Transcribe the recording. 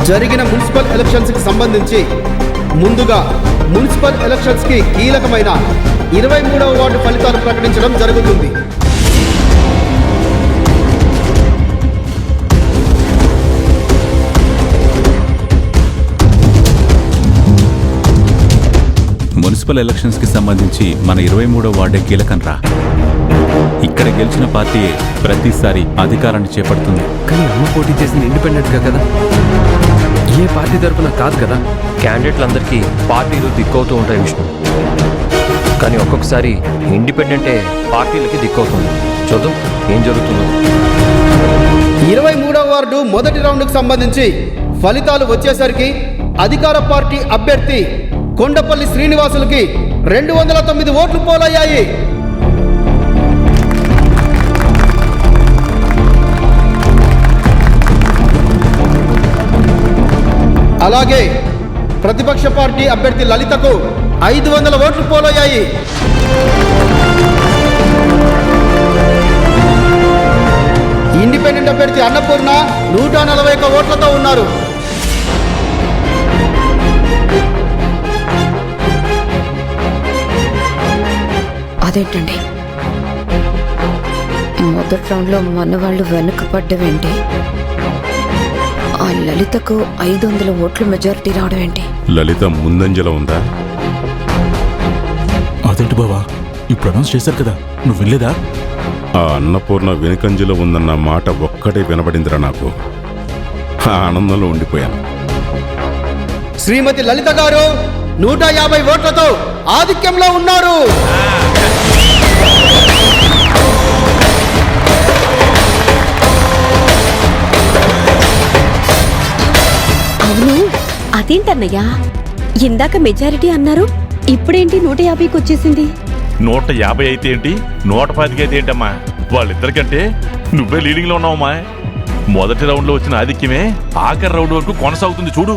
జరిగిన మున్సిపల్ ఎలక్షన్స్కి సంబంధించి ముందుగా మున్సిపల్ ఎలక్షన్స్కి కీలకమైన 23వ వార్డు ఫలితాలు ప్రకటించడం జరుగుతుంది. మున్సిపల్ ఎలక్షన్స్కి సంబంధించి మన 23వ వార్డే కీలకం రా. ఇక్కడ గెలిచిన పార్టీ ప్రతిసారి అధికారాన్ని చేపడుతుంది. కానీ అమ్మ పోటీ చేసింది ఇండిపెండెంట్గా కదా, ఏ పార్టీ తరఫున కాదు కదా. క్యాండిడేట్లందరికీ పార్టీలు దిక్కవుతూ ఉంటాయి విష్ణు, కానీ ఒక్కొక్కసారి ఇండిపెండెంటే పార్టీలకి దిక్కవుతుంది. చూద్దాం ఏం జరుగుతుందో. 23వ వార్డు మొదటి రౌండ్కు సంబంధించి ఫలితాలు వచ్చేసరికి అధికార పార్టీ అభ్యర్థి కొండపల్లి శ్రీనివాసులకి 209 ఓట్లు పోలయ్యాయి. అలాగే ప్రతిపక్ష పార్టీ అభ్యర్థి లలితకు 500 ఓట్లు పోలయ్యాయి. ఇండిపెండెంట్ అభ్యర్థి అన్నపూర్ణ 141 ఓట్లతో ఉన్నారు. అదేంటండి, మొదటి రౌండ్లో మన వాళ్ళు వెనుకపడ్డవేంటి? ఆ లలితకు 500 ఓట్ల మెజారిటీ రావడం ఏంటి? లలిత ముందంజలో ఉందా? అదేంటి బావా, ఇప్పుడు అనౌన్స్ చేశారు కదా, నువ్వు వెళ్ళేదా? ఆ అన్నపూర్ణ వెనుకంజలో ఉందన్న మాట ఒక్కటే వినబడిందిరా నాకు. ఆ ఆనందంలో ఉండిపోయాను. శ్రీమతి లలిత గారు 150 ఓట్లతో ఆధిక్యంలో ఉన్నారు. అవును, అదేంటన్నయ్యా, ఇందాక మెజారిటీ అన్నారు, ఇప్పుడేంటి 150కి వచ్చేసింది? 150 అయితే ఏంటి, 110 అయితే ఏంటమ్మా? వాళ్ళిద్దరికంటే నువ్వే లీడింగ్ లో ఉన్నావమ్మా. మొదటి రౌండ్ లో వచ్చిన ఆధిక్యమే ఆఖరి రౌండ్ వరకు కొనసాగుతుంది చూడు.